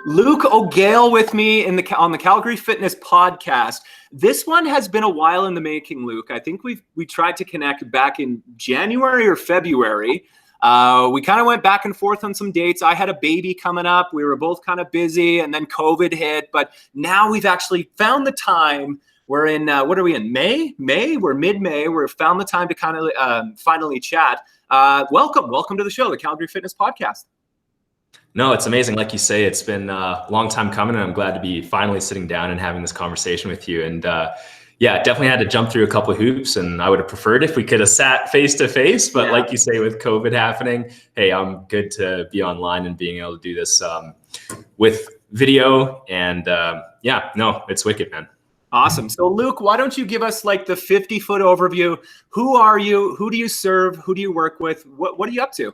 Luke O'Gale with me on the Calgary Fitness Podcast. This one has been a while in the making, Luke. I think we tried to connect back in January or February. We kind of went back and forth on some dates. I had a baby coming up. We were both kind of busy, and then COVID hit. But now we've actually found the time. We're in, what are we in, May? We're mid-May. We've found the time to kind of finally chat. Welcome to the show, the Calgary Fitness Podcast. No, it's amazing. Like you say, it's been a long time coming, and I'm glad to be finally sitting down and having this conversation with you. And definitely had to jump through a couple of hoops, and I would have preferred if we could have sat face to face. But like you say, with COVID happening, hey, I'm good to be online and being able to do this with video. And it's wicked, man. Awesome. So Luke, why don't you give us like the 50-foot overview? Who are you? Who do you serve? Who do you work with? What are you up to?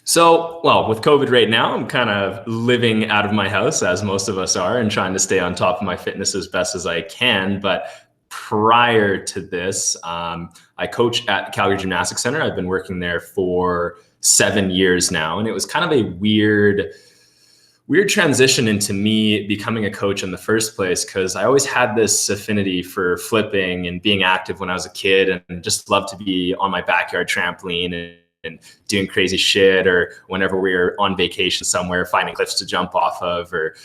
So, with COVID right now, I'm kind of living out of my house, as most of us are, and trying to stay on top of my fitness as best as I can. But prior to this, I coach at the Calgary Gymnastics Centre. I've been working there for 7 years now, and it was kind of a weird transition into me becoming a coach in the first place, because I always had this affinity for flipping and being active when I was a kid, and just loved to be on my backyard trampoline and doing crazy shit, or whenever we were on vacation somewhere, finding cliffs to jump off of, or,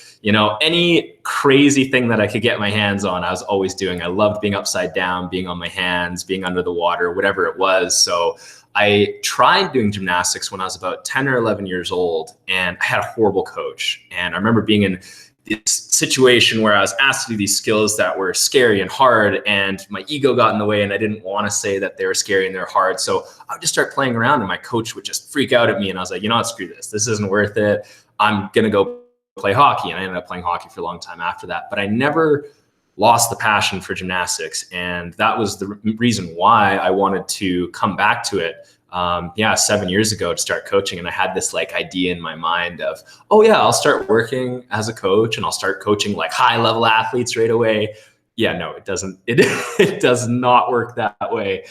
any crazy thing that I could get my hands on, I was always doing. I loved being upside down, being on my hands, being under the water, whatever it was. So I tried doing gymnastics when I was about 10 or 11 years old, and I had a horrible coach. And I remember being in this situation where I was asked to do these skills that were scary and hard, and my ego got in the way, and I didn't want to say that they were scary and they're hard. So I would just start playing around, and my coach would just freak out at me. And I was like, screw this. This isn't worth it. I'm going to go play hockey. And I ended up playing hockey for a long time after that. But I never lost the passion for gymnastics. And that was the reason why I wanted to come back to it 7 years ago to start coaching. And I had this idea in my mind of, I'll start working as a coach, and I'll start coaching high level athletes right away. Yeah, no, it doesn't. It does not work that way.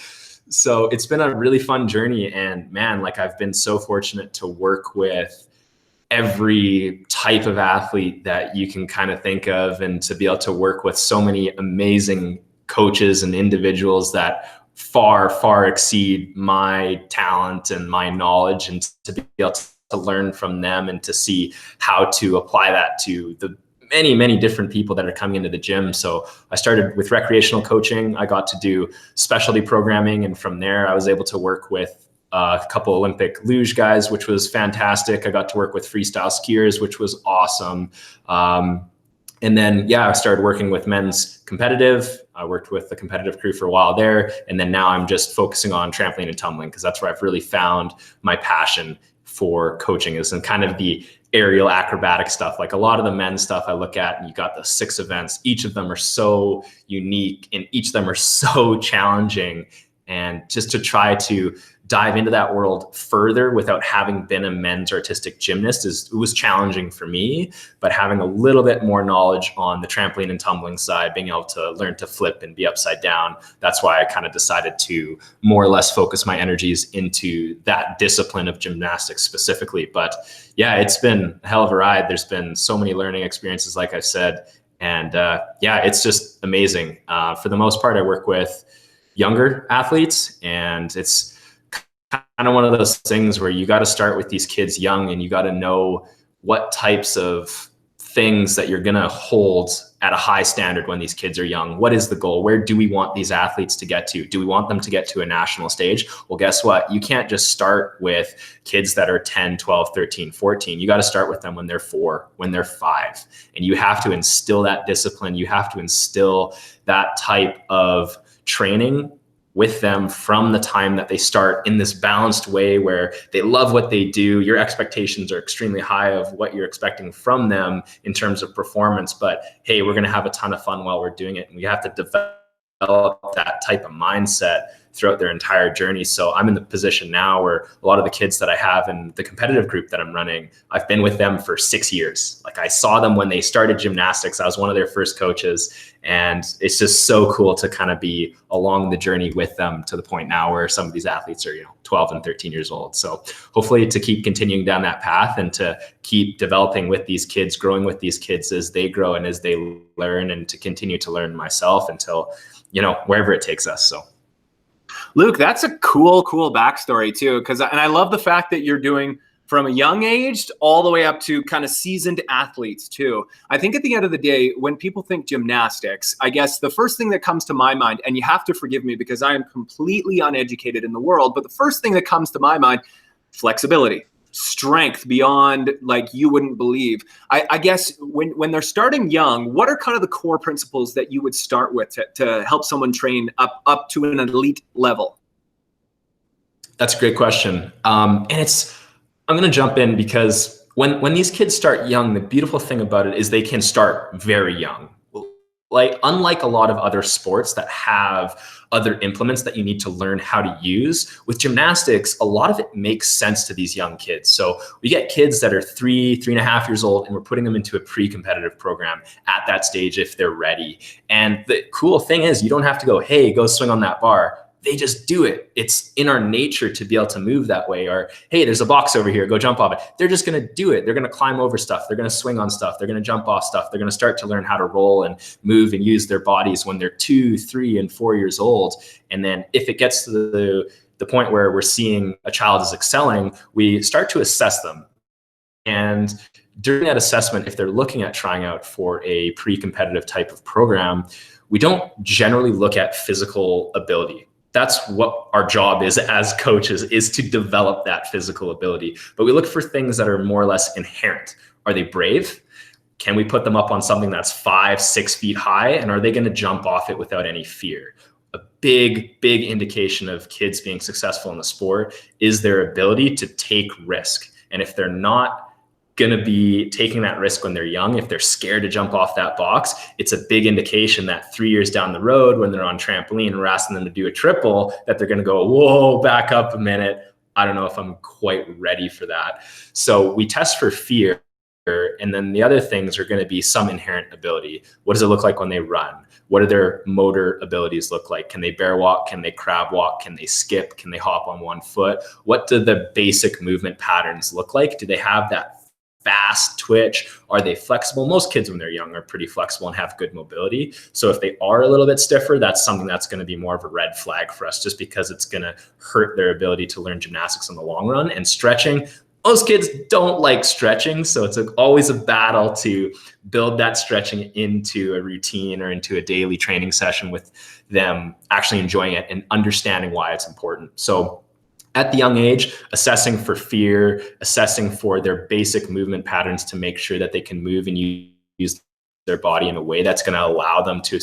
So it's been a really fun journey, and man, I've been so fortunate to work with every type of athlete that you can kind of think of, and to be able to work with so many amazing coaches and individuals that far exceed my talent and my knowledge, and to be able to learn from them and to see how to apply that to the many different people that are coming into the gym. So I started with recreational coaching. I got to do specialty programming, and from there I was able to work with a couple Olympic luge guys, which was fantastic. I got to work with freestyle skiers, which was awesome. And then, I started working with men's competitive. I worked with the competitive crew for a while there. And then now I'm just focusing on trampoline and tumbling, because that's where I've really found my passion for coaching, is in kind of the aerial acrobatic stuff. A lot of the men's stuff I look at, and you got the 6 events. Each of them are so unique, and each of them are so challenging. And just to try to dive into that world further without having been a men's artistic gymnast it was challenging for me. But having a little bit more knowledge on the trampoline and tumbling side, being able to learn to flip and be upside down, that's why I kind of decided to more or less focus my energies into that discipline of gymnastics specifically. But it's been a hell of a ride. There's been so many learning experiences, like I said, and it's just amazing. For the most part, I work with younger athletes, and it's kind of one of those things where you got to start with these kids young, and you got to know what types of things that you're going to hold at a high standard when these kids are young. What is the goal? Where do we want these athletes to get to? Do we want them to get to a national stage? Well, guess what? You can't just start with kids that are 10, 12, 13, 14. You got to start with them when they're 4, when they're 5. And you have to instill that discipline. You have to instill that type of training with them from the time that they start, in this balanced way where they love what they do. Your expectations are extremely high of what you're expecting from them in terms of performance, but hey, we're going to have a ton of fun while we're doing it. And we have to develop that type of mindset throughout their entire journey. So I'm in the position now where a lot of the kids that I have in the competitive group that I'm running, I've been with them for 6 years. Like I saw them when they started gymnastics. I was one of their first coaches, and it's just so cool to kind of be along the journey with them to the point now where some of these athletes are, 12 and 13 years old. So hopefully to keep continuing down that path and to keep developing with these kids, growing with these kids as they grow and as they learn, and to continue to learn myself until, wherever it takes us. So Luke, that's a cool backstory too. And I love the fact that you're doing from a young age all the way up to kind of seasoned athletes too. I think at the end of the day, when people think gymnastics, I guess the first thing that comes to my mind, and you have to forgive me because I am completely uneducated in the world, but the first thing that comes to my mind, flexibility, strength beyond like you wouldn't believe. I guess when they're starting young, what are kind of the core principles that you would start with to help someone train up to an elite level? That's a great question. And I'm going to jump in because when these kids start young, the beautiful thing about it is they can start very young. Like, unlike a lot of other sports that have other implements that you need to learn how to use, with gymnastics, a lot of it makes sense to these young kids. So we get kids that are 3.5 years old, and we're putting them into a pre-competitive program at that stage if they're ready. And the cool thing is you don't have to go, hey, go swing on that bar. They just do it. It's in our nature to be able to move that way. Or, hey, there's a box over here, go jump off it. They're just going to do it. They're going to climb over stuff. They're going to swing on stuff. They're going to jump off stuff. They're going to start to learn how to roll and move and use their bodies when they're 2, 3, and 4 years old. And then if it gets to the point where we're seeing a child is excelling, we start to assess them. And during that assessment, if they're looking at trying out for a pre-competitive type of program, we don't generally look at physical ability. That's what our job is as coaches, is to develop that physical ability. But we look for things that are more or less inherent. Are they brave? Can we put them up on something that's 5, 6 feet high? And are they going to jump off it without any fear? A big indication of kids being successful in the sport is their ability to take risk. And if they're not going to be taking that risk when they're young, if they're scared to jump off that box, it's a big indication that 3 years down the road, when they're on trampoline and we're asking them to do a triple, that they're going to go, whoa, back up a minute. I don't know if I'm quite ready for that. So we test for fear. And then the other things are going to be some inherent ability. What does it look like when they run? What do their motor abilities look like? Can they bear walk? Can they crab walk? Can they skip? Can they hop on one foot? What do the basic movement patterns look like? Do they have that fast twitch? Are they flexible? Most kids when they're young are pretty flexible and have good mobility. So if they are a little bit stiffer, that's something that's going to be more of a red flag for us, just because it's going to hurt their ability to learn gymnastics in the long run. And stretching, most kids don't like stretching. So it's always a battle to build that stretching into a routine or into a daily training session with them actually enjoying it and understanding why it's important. So at the young age, assessing for fear, assessing for their basic movement patterns to make sure that they can move and use their body in a way that's going to allow them to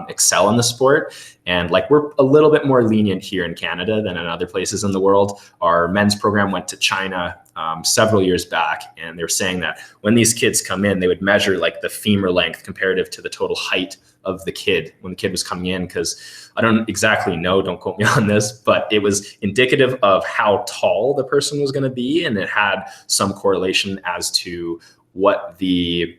excel in the sport. And like, we're a little bit more lenient here in Canada than in other places in the world. Our men's program went to China several years back, and they were saying that when these kids come in, they would measure like the femur length comparative to the total height of the kid when the kid was coming in, because I don't exactly know, don't quote me on this, but it was indicative of how tall the person was going to be, and it had some correlation as to what the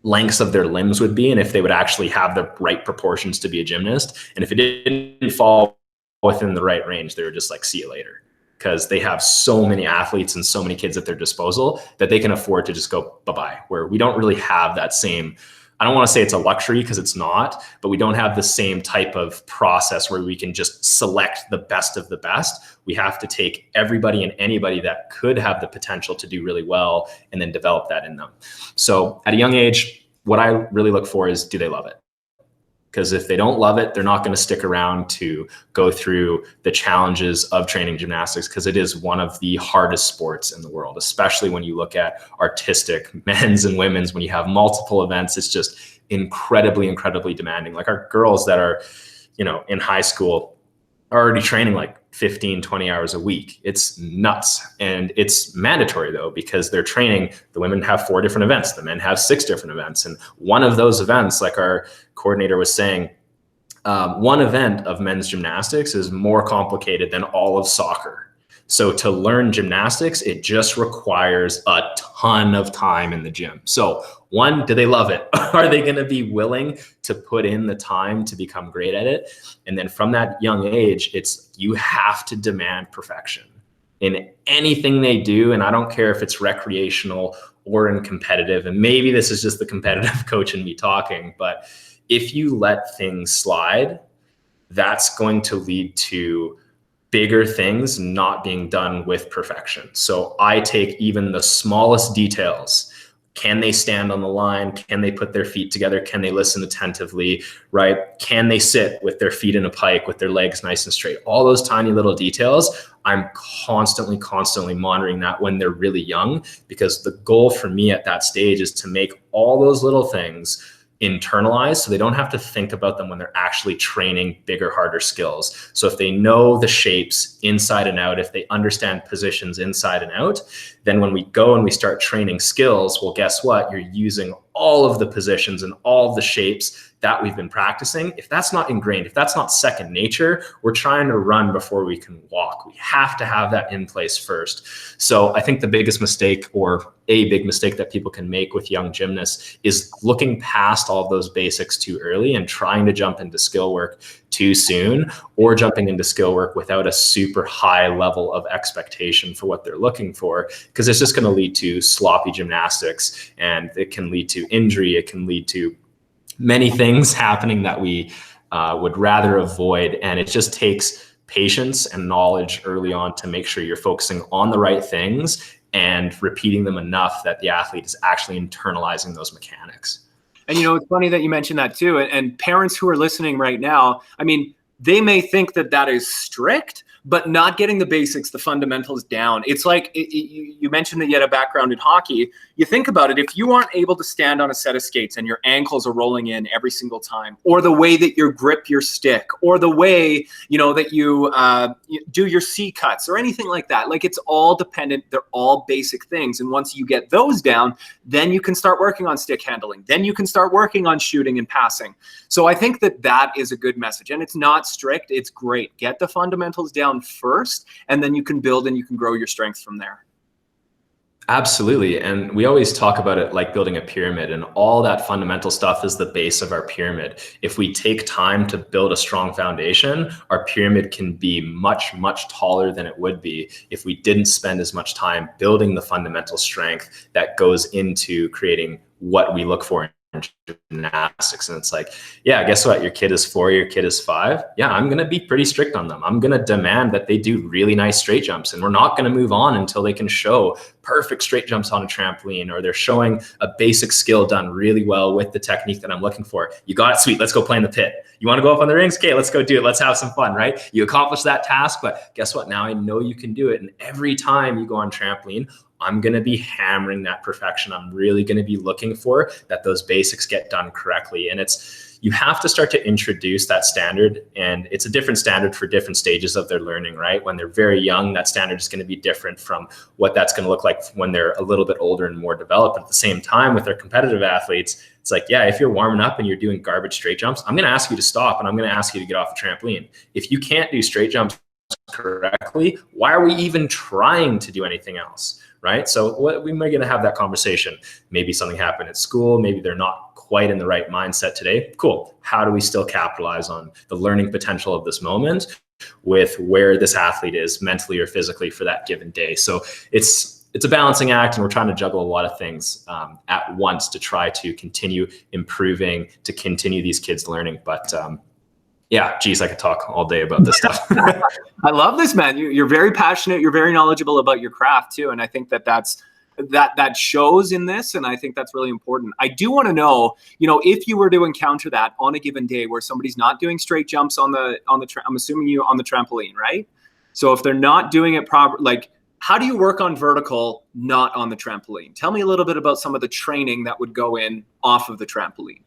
lengths of their limbs would be and if they would actually have the right proportions to be a gymnast. And if it didn't fall within the right range, they were just like, see you later, because they have so many athletes and so many kids at their disposal that they can afford to just go bye-bye, where we don't really have that same, I don't want to say it's a luxury because it's not, but we don't have the same type of process where we can just select the best of the best. We have to take everybody and anybody that could have the potential to do really well and then develop that in them. So at a young age, what I really look for is, do they love it? Because if they don't love it, they're not going to stick around to go through the challenges of training gymnastics, because it is one of the hardest sports in the world, especially when you look at artistic men's and women's. When you have multiple events, it's just incredibly demanding. Like, our girls that are, in high school are already training like 15, 20 hours a week. It's nuts. And it's mandatory though, because they're training. The women have 4 different events. The men have 6 different events. And one of those events, like our coordinator was saying, one event of men's gymnastics is more complicated than all of soccer. So to learn gymnastics, it just requires a ton of time in the gym. So one, do they love it? Are they going to be willing to put in the time to become great at it? And then from that young age, you have to demand perfection in anything they do. And I don't care if it's recreational or in competitive. And maybe this is just the competitive coach in me talking, but if you let things slide, that's going to lead to bigger things not being done with perfection. So I take even the smallest details. Can they stand on the line? Can they put their feet together? Can they listen attentively, right? Can they sit with their feet in a pike with their legs nice and straight? All those tiny little details, I'm constantly monitoring that when they're really young, because the goal for me at that stage is to make all those little things internalized so they don't have to think about them when they're actually training bigger, harder skills. So if they know the shapes inside and out, if they understand positions inside and out, then when we go and we start training skills, well, guess what? You're using all of the positions and all of the shapes that we've been practicing. If that's not ingrained, if that's not second nature, we're trying to run before we can walk. We have to have that in place first. So I think the biggest mistake, or a big mistake that people can make with young gymnasts, is looking past all of those basics too early and trying to jump into skill work too soon, or jumping into skill work without a super high level of expectation for what they're looking for, because it's just going to lead to sloppy gymnastics, and it can lead to injury. It can lead to many things happening that we would rather avoid. And it just takes patience and knowledge early on to make sure you're focusing on the right things and repeating them enough that the athlete is actually internalizing those mechanics. And, it's funny that you mentioned that too. And parents who are listening right now, I mean, they may think that is strict, but not getting the basics, the fundamentals down. It's like you mentioned that you had a background in hockey. You think about it, if you aren't able to stand on a set of skates and your ankles are rolling in every single time, or the way that you grip your stick, or the way, that you do your C cuts or anything like that, like it's all dependent. They're all basic things. And once you get those down, then you can start working on stick handling. Then you can start working on shooting and passing. So I think that is a good message. And it's not strict. It's great. Get the fundamentals down first, and then you can build and you can grow your strength from there. Absolutely. And we always talk about it like building a pyramid, and all that fundamental stuff is the base of our pyramid. If we take time to build a strong foundation, our pyramid can be much, much taller than it would be if we didn't spend as much time building the fundamental strength that goes into creating what we look for in gymnastics. And it's like, yeah, guess what? Your kid is 4, your kid is 5. Yeah, I'm going to be pretty strict on them. I'm going to demand that they do really nice straight jumps, and we're not going to move on until they can show perfect straight jumps on a trampoline, or they're showing a basic skill done really well with the technique that I'm looking for. You got it, sweet. Let's go play in the pit. You want to go up on the rings? Okay, let's go do it. Let's have some fun, right? You accomplish that task, but guess what? Now I know you can do it. And every time you go on trampoline, I'm going to be hammering that perfection. I'm really going to be looking for that those basics get done correctly. And you have to start to introduce that standard, and it's a different standard for different stages of their learning, right? When they're very young, that standard is going to be different from what that's going to look like when they're a little bit older and more developed. But at the same time, with their competitive athletes, it's like, yeah, if you're warming up and you're doing garbage straight jumps, I'm going to ask you to stop, and I'm going to ask you to get off the trampoline. If you can't do straight jumps correctly, why are we even trying to do anything else? Right? So we might going to have that conversation. Maybe something happened at school. Maybe they're not quite in the right mindset today. Cool. How do we still capitalize on the learning potential of this moment with where this athlete is mentally or physically for that given day? So it's a balancing act, and we're trying to juggle a lot of things at once to try to continue improving, to continue these kids learning. But yeah, geez, I could talk all day about this stuff. I love this, man. You're very passionate. You're very knowledgeable about your craft too. And I think that shows in this. And I think that's really important. I do want to know, if you were to encounter that on a given day where somebody's not doing straight jumps I'm assuming you on the trampoline, right? So if they're not doing it proper, like, how do you work on vertical, not on the trampoline? Tell me a little bit about some of the training that would go in off of the trampoline.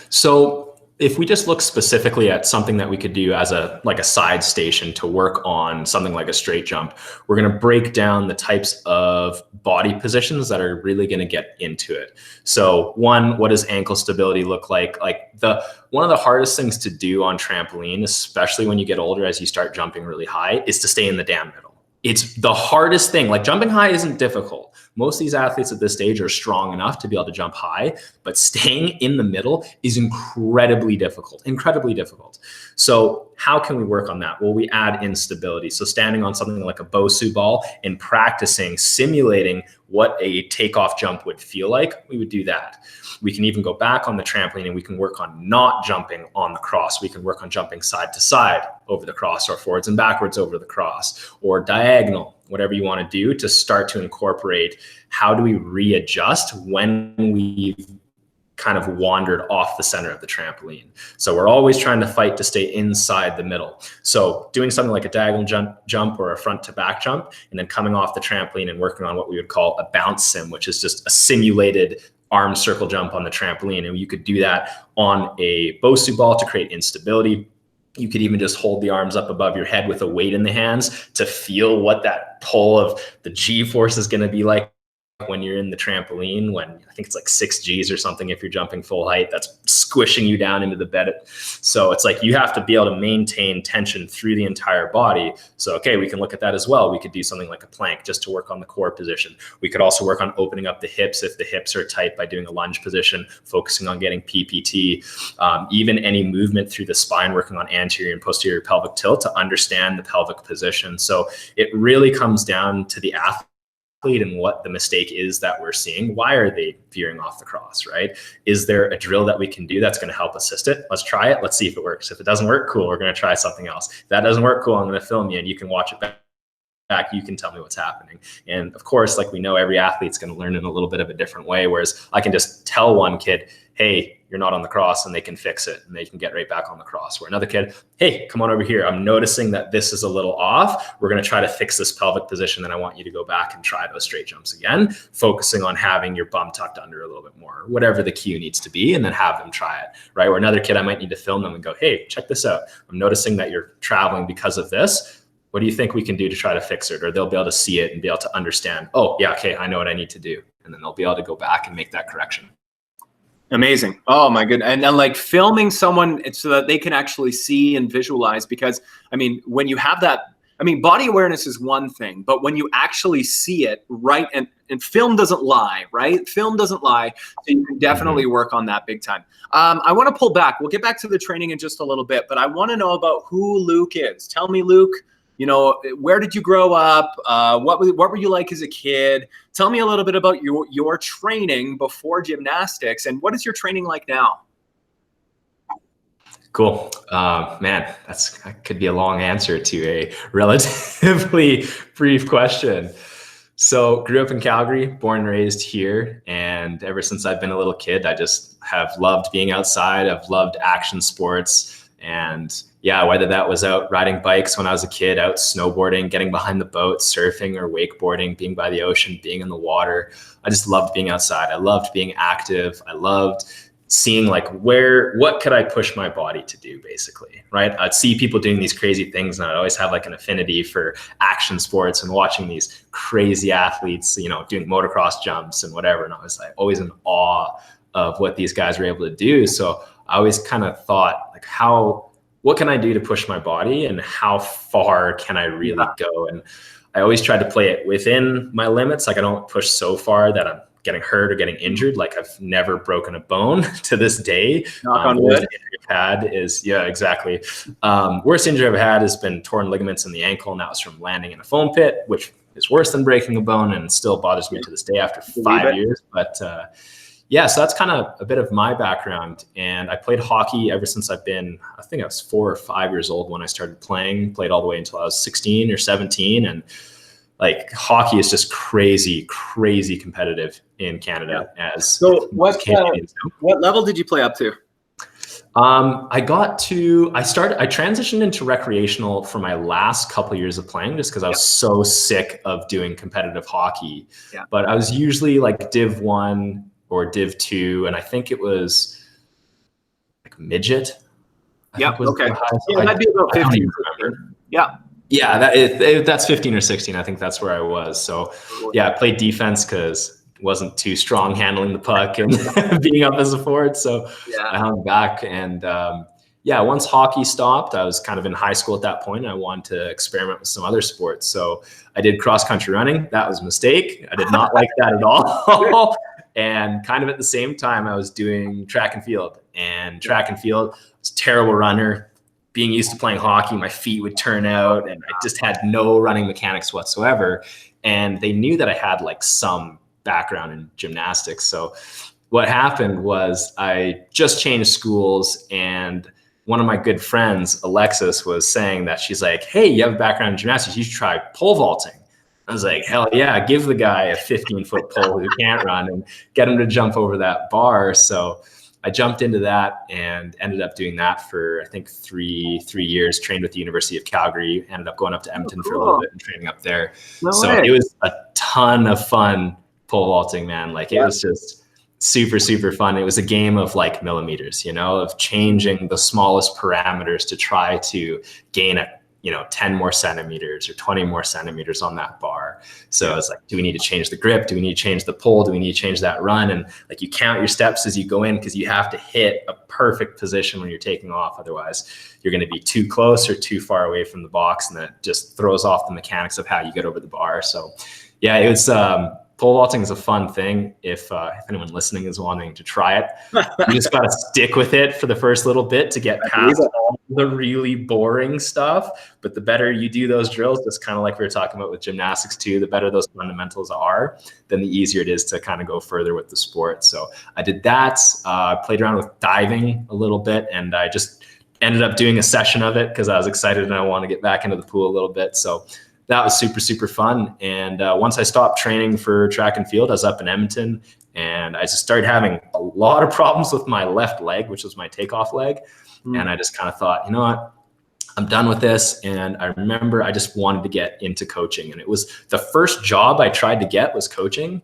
So if we just look specifically at something that we could do as a side station to work on something like a straight jump, we're going to break down the types of body positions that are really going to get into it. So one, what does ankle stability look like? One of the hardest things to do on trampoline, especially when you get older, as you start jumping really high, is to stay in the damn middle. It's the hardest thing. Like, jumping high isn't difficult. Most of these athletes at this stage are strong enough to be able to jump high, but staying in the middle is incredibly difficult. So how can we work on that? Well, we add instability. So standing on something like a Bosu ball and practicing, simulating what a takeoff jump would feel like, we would do that. We can even go back on the trampoline and we can work on not jumping on the cross. We can work on jumping side to side over the cross, or forwards and backwards over the cross, or diagonal, whatever you want to do to start to incorporate how do we readjust when we've kind of wandered off the center of the trampoline. So we're always trying to fight to stay inside the middle. So doing something like a diagonal jump or a front to back jump, and then coming off the trampoline and working on what we would call a bounce sim, which is just a simulated arm circle jump on the trampoline. And you could do that on a Bosu ball to create instability. You could even just hold the arms up above your head with a weight in the hands to feel what that pull of the G force is going to be like when you're in the trampoline, when I think it's like 6 Gs or something, if you're jumping full height, that's squishing you down into the bed. So it's like you have to be able to maintain tension through the entire body. So, okay, we can look at that as well. We could do something like a plank just to work on the core position. We could also work on opening up the hips if the hips are tight by doing a lunge position, focusing on getting PPT, even any movement through the spine, working on anterior and posterior pelvic tilt to understand the pelvic position. So it really comes down to the athlete and what the mistake is that we're seeing. Why are they veering off the cross, right? Is there a drill that we can do that's going to help assist it? Let's try it. Let's see if it works. If it doesn't work, cool, we're going to try something else. If that doesn't work, cool, I'm going to film you and you can watch it back. You can tell me what's happening. And of course, like we know, every athlete's going to learn in a little bit of a different way, whereas I can just tell one kid, hey, you're not on the cross, and they can fix it and they can get right back on the cross. Where another kid, hey, come on over here. I'm noticing that this is a little off. We're going to try to fix this pelvic position. And I want you to go back and try those straight jumps again, focusing on having your bum tucked under a little bit more, whatever the cue needs to be, and then have them try it, right? Where another kid, I might need to film them and go, hey, check this out. I'm noticing that you're traveling because of this. What do you think we can do to try to fix it? Or they'll be able to see it and be able to understand, oh yeah, okay, I know what I need to do. And then they'll be able to go back and make that correction. Amazing. Oh my goodness. And then like filming someone so that they can actually see and visualize, because I mean, when you have that, I mean, body awareness is one thing, but when you actually see it, right, and film doesn't lie, right? Film doesn't lie. So you can definitely work on that big time. I want to pull back. We'll get back to the training in just a little bit, but I want to know about who Luke is. Tell me, Luke, you know, where did you grow up? What were you like as a kid? Tell me a little bit about your training before gymnastics, and what is your training like now? Cool. Man, that could be a long answer to a relatively brief question. So grew up in Calgary, born and raised here. And ever since I've been a little kid, I just have loved being outside. I've loved action sports. And yeah, whether that was out riding bikes when I was a kid, out snowboarding, getting behind the boat, surfing or wakeboarding, being by the ocean, being in the water. I just loved being outside. I loved being active. I loved seeing like what could I push my body to do, basically, right? I'd see people doing these crazy things, and I'd always have like an affinity for action sports and watching these crazy athletes, you know, doing motocross jumps and whatever. And I was like always in awe of what these guys were able to do. So I always kind of thought like, what can I do to push my body, and how far can I really go? And I always tried to play it within my limits. Like I don't push so far that I'm getting hurt or getting injured. Like I've never broken a bone to this day. Knock on wood. Exactly. Worst injury I've had has been torn ligaments in the ankle, and that was from landing in a foam pit, which is worse than breaking a bone and still bothers me to this day after 5 years. But yeah, so that's kind of a bit of my background. And I played hockey ever since I think I was 4 or 5 years old when I started playing, played all the way until I was 16 or 17. And like hockey is just crazy competitive in Canada. So what level did you play up to? I transitioned into recreational for my last couple of years of playing, just because I was so sick of doing competitive hockey. Yeah. But I was usually like Div 1 or Div 2, and I think it was like midget. Yeah. Okay. Yeah, that'd be about 15. Yeah. Yeah, that's 15 or 16. I think that's where I was. So yeah, I played defense because wasn't too strong handling the puck and being up as a forward. So I hung back. And once hockey stopped, I was kind of in high school at that point. And I wanted to experiment with some other sports. So I did cross country running. That was a mistake. I did not like that at all. And kind of at the same time, I was doing track and field. And track and field, I was a terrible runner. Being used to playing hockey, my feet would turn out and I just had no running mechanics whatsoever. And they knew that I had like some background in gymnastics. So what happened was I just changed schools, and one of my good friends, Alexis, was saying that she's like, hey, you have a background in gymnastics, you should try pole vaulting. I was like, hell yeah, give the guy a 15-foot pole who can't run and get him to jump over that bar. So I jumped into that and ended up doing that for, I think, three years, trained with the University of Calgary, ended up going up to Edmonton for a little bit and training up there. It was a ton of fun pole vaulting, man. Like it was just super, super fun. It was a game of like millimeters, of changing the smallest parameters to try to gain 10 more centimeters or 20 more centimeters on that bar. So it's like, do we need to change the grip? Do we need to change the pull? Do we need to change that run? And like you count your steps as you go in, because you have to hit a perfect position when you're taking off. Otherwise you're going to be too close or too far away from the box. And that just throws off the mechanics of how you get over the bar. So yeah, it was, pole vaulting is a fun thing. If anyone listening is wanting to try it, you just got to stick with it for the first little bit to get past all the really boring stuff. But the better you do those drills, just kind of like we were talking about with gymnastics too, the better those fundamentals are, then the easier it is to kind of go further with the sport. So I did that, played around with diving a little bit, and I just ended up doing a session of it because I was excited and I wanted to get back into the pool a little bit. So that was super, super fun. And once I stopped training for track and field, I was up in Edmonton, and I just started having a lot of problems with my left leg, which was my takeoff leg. And I just kind of thought, you know what, I'm done with this. And I remember I just wanted to get into coaching. And it was the first job I tried to get was coaching.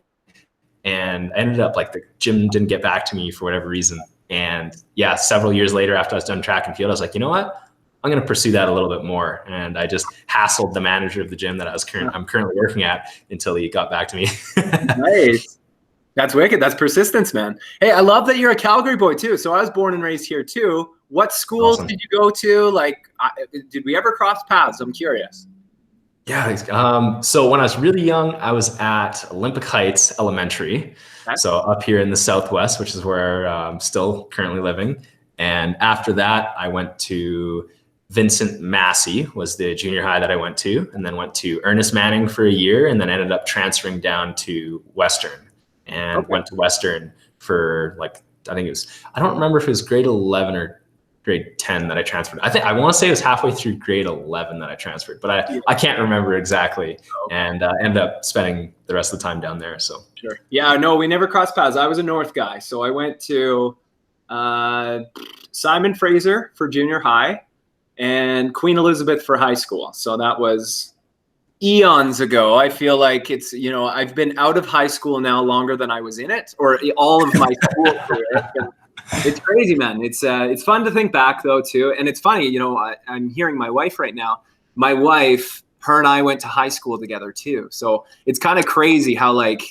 And I ended up like the gym didn't get back to me for whatever reason. And yeah, several years later after I was done track and field, I was like, you know what? I'm going to pursue that a little bit more. And I just hassled the manager of the gym that I'm currently working at until he got back to me. Nice. That's wicked. That's persistence, man. Hey, I love that you're a Calgary boy too. So I was born and raised here too. What schools did you go to? Like, did we ever cross paths? I'm curious. Yeah. So when I was really young, I was at Olympic Heights Elementary. Okay. So up here in the Southwest, which is where I'm still currently living. And after that, I went to Vincent Massey was the junior high that I went to, and then went to Ernest Manning for a year, and then ended up transferring down to Western, and went to Western for like, I think it was, I don't remember if it was grade 11 or grade 10 that I transferred. I want to say it was halfway through grade 11 that I transferred, but I can't remember exactly. And ended up spending the rest of the time down there. So sure. Yeah, no, we never crossed paths. I was a North guy. So I went to Simon Fraser for junior high and Queen Elizabeth for high school. So that was eons ago. I feel like it's, I've been out of high school now longer than I was in it, or all of my school career. It's crazy, man. It's fun to think back though too. And it's funny, I'm hearing my wife right now. My wife, her and I went to high school together too. So it's kind of crazy how it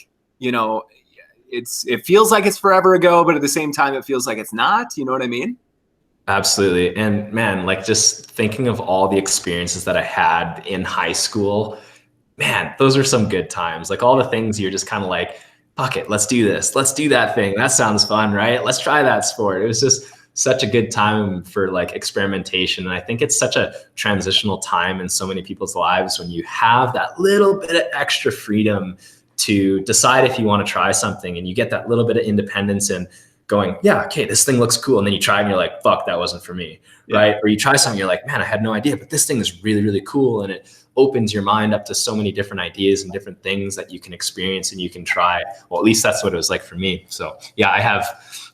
feels like it's forever ago, but at the same time, it feels like it's not, you know what I mean? Absolutely. And man, like just thinking of all the experiences that I had in high school, man, those are some good times. Like all the things you're just kind of like, fuck it, let's do this. Let's do that thing. That sounds fun, right? Let's try that sport. It was just such a good time for like experimentation. And I think it's such a transitional time in so many people's lives when you have that little bit of extra freedom to decide if you want to try something, and you get that little bit of independence and going, yeah, okay, this thing looks cool. And then you try it and you're like, fuck, that wasn't for me, right? Or you try something, you're like, man, I had no idea, but this thing is really, really cool. And it opens your mind up to so many different ideas and different things that you can experience and you can try. Well, at least that's what it was like for me. So yeah, I have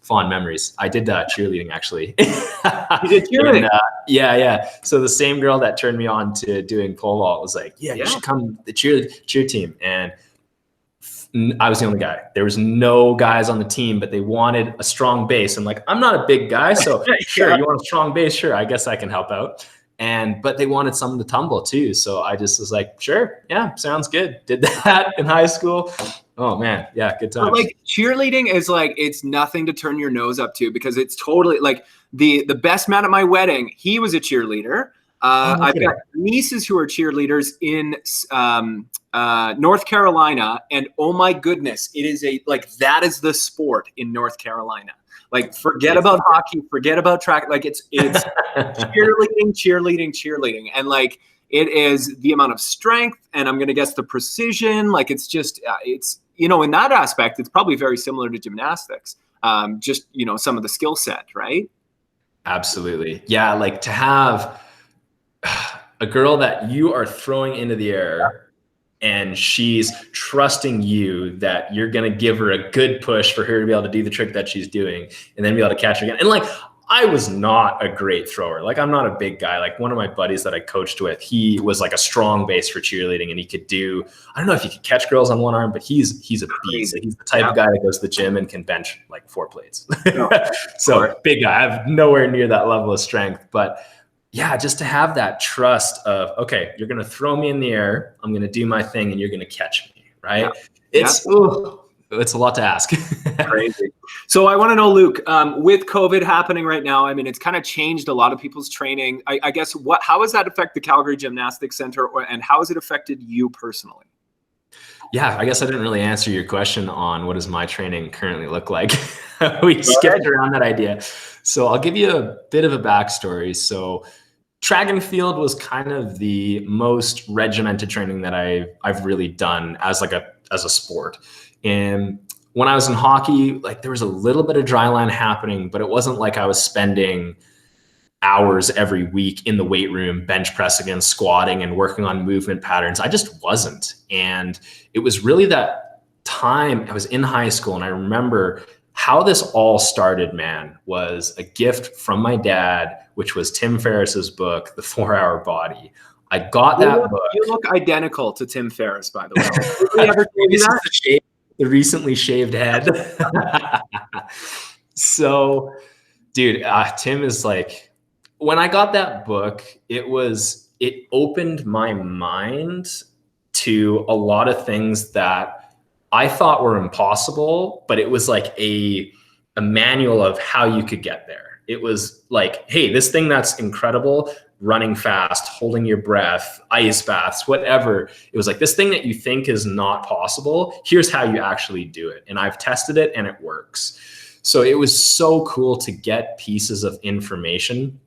fond memories. I did cheerleading actually. You did cheerleading? And, yeah. So the same girl that turned me on to doing pole vault was like, yeah, you should come to the cheer team. And I was the only guy. There was no guys on the team, but they wanted a strong base. I'm like, I'm not a big guy, so sure, you want a strong base? Sure, I guess I can help out. But they wanted someone to tumble too. So I just was like, sure, yeah, sounds good. Did that in high school. Oh man, yeah, good times. But like cheerleading is like, it's nothing to turn your nose up to, because it's totally like the best man at my wedding, he was a cheerleader. I've got nieces who are cheerleaders in North Carolina, and oh my goodness, it is that is the sport in North Carolina. Like, forget about hockey, forget about track. Like, it's cheerleading, and like, it is the amount of strength, and I'm gonna guess the precision. Like, it's just it's in that aspect, it's probably very similar to gymnastics. Just some of the skill set, right? Absolutely, yeah. Like, to have a girl that you are throwing into the air and she's trusting you that you're going to give her a good push for her to be able to do the trick that she's doing and then be able to catch her again. And like, I was not a great thrower. Like, I'm not a big guy. Like, one of my buddies that I coached with, he was like a strong base for cheerleading, and he could do, I don't know if he could catch girls on one arm, but he's a beast. He's the type of guy that goes to the gym and can bench like 4 plates. So big guy. I have nowhere near that level of strength, but yeah, just to have that trust of, okay, you're going to throw me in the air, I'm going to do my thing, and you're going to catch me, right? Yeah. It's a lot to ask. Crazy. So I want to know, Luke, with COVID happening right now, I mean, it's kind of changed a lot of people's training. I guess how has that affected the Calgary Gymnastics Centre, and how has it affected you personally? Yeah, I guess I didn't really answer your question on what does my training currently look like. We skipped around that idea. So I'll give you a bit of a backstory. So track and field was kind of the most regimented training that I've really done as a sport. And when I was in hockey, like, there was a little bit of dry line happening, but it wasn't like I was spending hours every week in the weight room, bench pressing and squatting and working on movement patterns. I just wasn't. And it was really that time I was in high school. And I remember how this all started, man, was a gift from my dad, which was Tim Ferriss's book, The 4-Hour Body. I got that book. You look identical to Tim Ferriss, by the way. Did we ever give you that? The recently shaved head. So, dude, Tim is like, when I got that book, it opened my mind to a lot of things that I thought were impossible, but it was like a manual of how you could get there. It was like, hey, this thing that's incredible, running fast, holding your breath, ice baths, whatever. It was like, this thing that you think is not possible, here's how you actually do it. And I've tested it and it works. So it was so cool to get pieces of information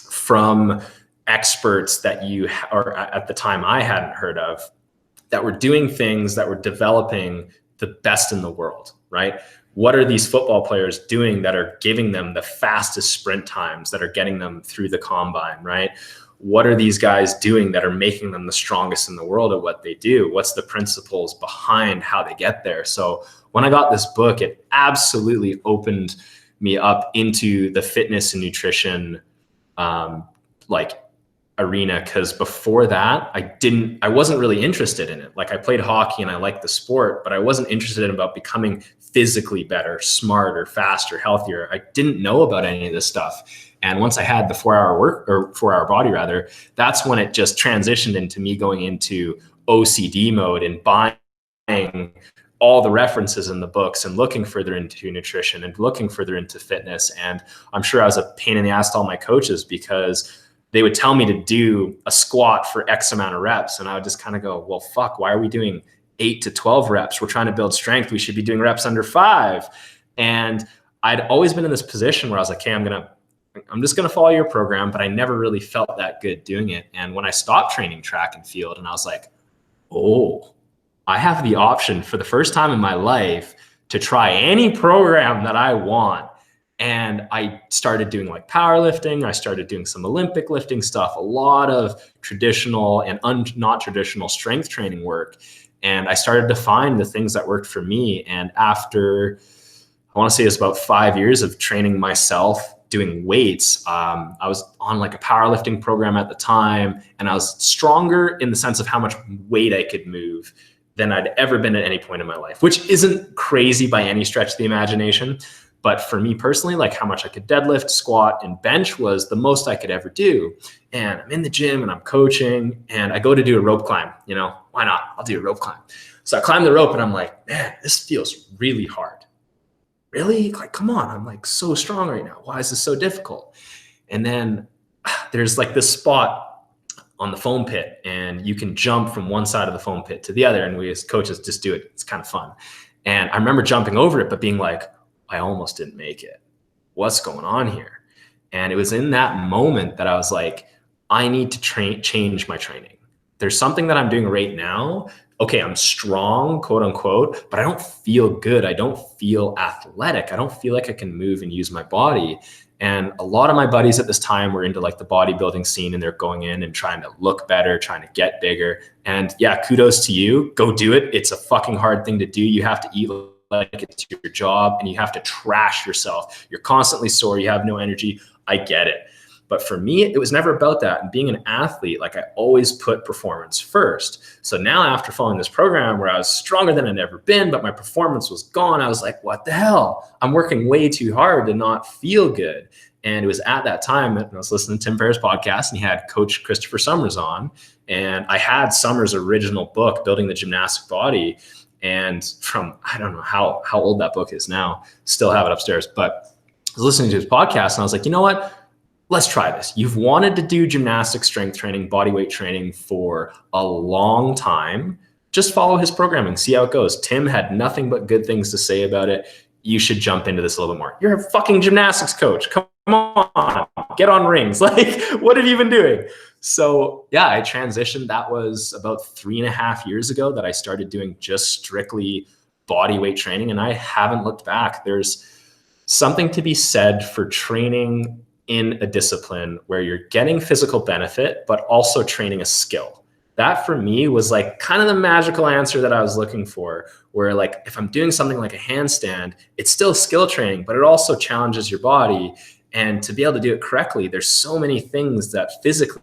from experts that or at the time I hadn't heard of, that were doing things that were developing the best in the world, right? What are these football players doing that are giving them the fastest sprint times, that are getting them through the combine, right? What are these guys doing that are making them the strongest in the world at what they do? What's the principles behind how they get there? So when I got this book, it absolutely opened me up into the fitness and nutrition arena, because before that I wasn't really interested in it. Like, I played hockey and I liked the sport, but I wasn't interested in about becoming physically better, smarter, faster, healthier. I didn't know about any of this stuff. And once I had the 4-Hour Body rather, that's when it just transitioned into me going into OCD mode and buying all the references in the books and looking further into nutrition and looking further into fitness. And I'm sure I was a pain in the ass to all my coaches, because they would tell me to do a squat for X amount of reps. And I would just kind of go, well, fuck, why are we doing 8 to 12 reps? We're trying to build strength. We should be doing reps under 5. And I'd always been in this position where I was like, hey, I'm just going to follow your program, but I never really felt that good doing it. And when I stopped training track and field, and I was like, oh, I have the option for the first time in my life to try any program that I want. And I started doing like powerlifting. I started doing some Olympic lifting stuff, a lot of traditional and not traditional strength training work. And I started to find the things that worked for me. And after, I want to say it's about 5 years of training myself, doing weights, I was on like a powerlifting program at the time, and I was stronger in the sense of how much weight I could move. than I'd ever been at any point in my life, which isn't crazy by any stretch of the imagination. But for me personally, like how much I could deadlift, squat, and bench was the most I could ever do. And I'm in the gym and I'm coaching and I go to do a rope climb. You know, why not? I'll do a rope climb. So I climb the rope and I'm like, man, this feels really hard. Really? Like, come on. I'm like so strong right now. Why is this so difficult? And then there's like this spot on the foam pit and you can jump from one side of the foam pit to the other. And we as coaches just do it. It's kind of fun. And I remember jumping over it, but being like, I almost didn't make it. What's going on here? And it was in that moment that I was like, I need to change my training. There's something that I'm doing right now. Okay, I'm strong, quote unquote, but I don't feel good. I don't feel athletic. I don't feel like I can move and use my body. And a lot of my buddies at this time were into like the bodybuilding scene and they're going in and trying to look better, trying to get bigger. And yeah, kudos to you. Go do it. It's a fucking hard thing to do. You have to eat like it's your job and you have to trash yourself. You're constantly sore. You have no energy. I get it. But for me, it was never about that. And being an athlete, like I always put performance first. So now after following this program where I was stronger than I'd ever been, but my performance was gone, I was like, what the hell? I'm working way too hard to not feel good. And it was at that time that I was listening to Tim Ferriss' podcast and he had Coach Christopher Summers on. And I had Summers' original book, Building the Gymnastic Body. And from, I don't know how old that book is now, still have it upstairs, but I was listening to his podcast and I was like, you know what? Let's try this. You've wanted to do gymnastic strength training, body weight training for a long time. Just follow his programming, see how it goes. Tim had nothing but good things to say about it. You should jump into this a little bit more. You're a fucking gymnastics coach. Come on, get on rings. Like, what have you been doing? So yeah, I transitioned. That was about 3.5 years ago that I started doing just strictly body weight training. And I haven't looked back. There's something to be said for training in a discipline where you're getting physical benefit, but also training a skill. That for me was like kind of the magical answer that I was looking for, where like, if I'm doing something like a handstand, it's still skill training, but it also challenges your body. And to be able to do it correctly, there's so many things that physically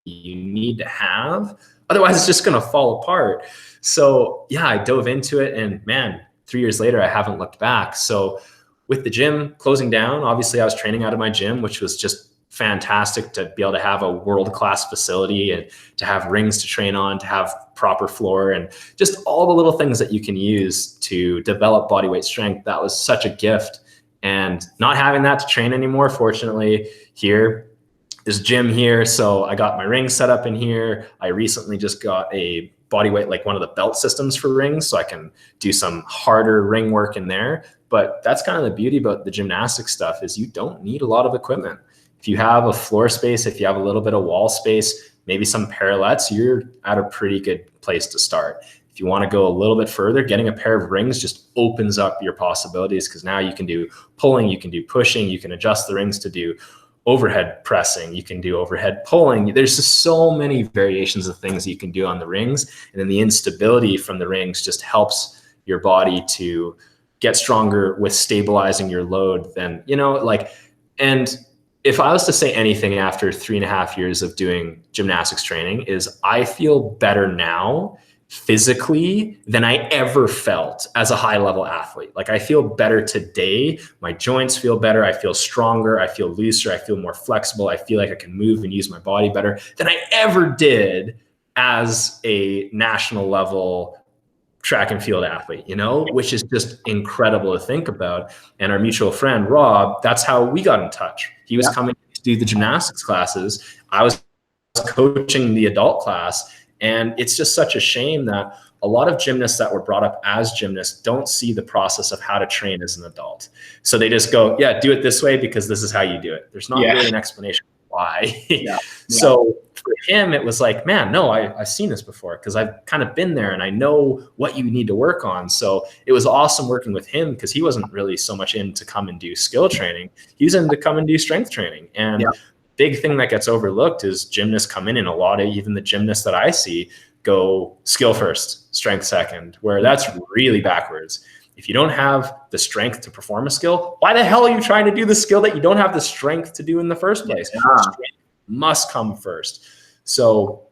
you need to have. Otherwise it's just going to fall apart. So yeah, I dove into it and man, 3 years later, I haven't looked back. So with the gym closing down, obviously I was training out of my gym, which was just fantastic to be able to have a world-class facility and to have rings to train on, to have proper floor and just all the little things that you can use to develop body weight strength. That was such a gift. And not having that to train anymore, fortunately, here, there's a gym here. So I got my rings set up in here. I recently just got a body weight, like one of the belt systems for rings, so I can do some harder ring work in there. But that's kind of the beauty about the gymnastic stuff is you don't need a lot of equipment. If you have a floor space, if you have a little bit of wall space, maybe some parallettes, you're at a pretty good place to start. If you want to go a little bit further, getting a pair of rings just opens up your possibilities because now you can do pulling, you can do pushing, you can adjust the rings to do overhead pressing, you can do overhead pulling. There's just so many variations of things you can do on the rings. And then the instability from the rings just helps your body to get stronger with stabilizing your load. Then, you know, like, and if I was to say anything after 3.5 years of doing gymnastics training is I feel better now physically than I ever felt as a high level athlete. Like I feel better today. My joints feel better. I feel stronger. I feel looser. I feel more flexible. I feel like I can move and use my body better than I ever did as a national level track and field athlete, you know, which is just incredible to think about. And our mutual friend, Rob, that's how we got in touch. He was coming to do the gymnastics classes. I was coaching the adult class. And it's just such a shame that a lot of gymnasts that were brought up as gymnasts don't see the process of how to train as an adult. So they just go, yeah, do it this way because this is how you do it. There's not really an explanation why. So for him, it was like, man, no, I've seen this before because I've kind of been there and I know what you need to work on. So it was awesome working with him because he wasn't really so much in to come and do skill training. He was in to come and do strength training. And big thing that gets overlooked is gymnasts come in and a lot of even the gymnasts that I see go skill first, strength second, where that's really backwards. If you don't have the strength to perform a skill, why the hell are you trying to do the skill that you don't have the strength to do in the first place? Strength must come first. So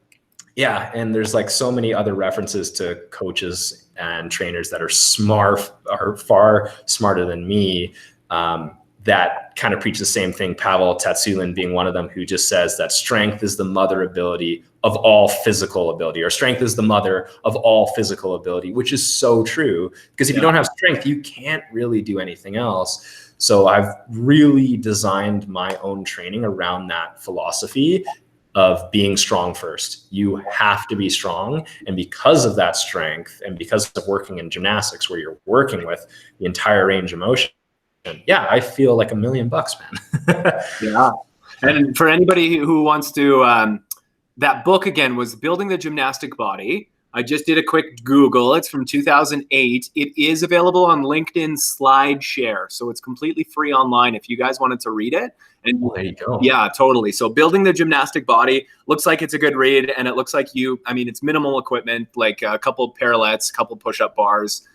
Yeah, and there's like so many other references to coaches and trainers that are far smarter than me, that kind of preach the same thing. Pavel Tatsulin being one of them, who just says that strength is the mother ability of all physical ability, or strength is the mother of all physical ability, which is so true, because if you don't have strength, you can't really do anything else. So I've really designed my own training around that philosophy of being strong first. You have to be strong. And because of that strength, and because of working in gymnastics where you're working with the entire range of motion, yeah, I feel like $1 million, man. Yeah. And for anybody who wants to, that book again was Building the Gymnastic Body. I just did a quick Google. It's from 2008. It is available on LinkedIn SlideShare. So it's completely free online if you guys wanted to read it. And there you go. Yeah, totally. So Building the Gymnastic Body looks like it's a good read. And it looks like it's minimal equipment, like a couple of parallettes, a couple of push-up bars,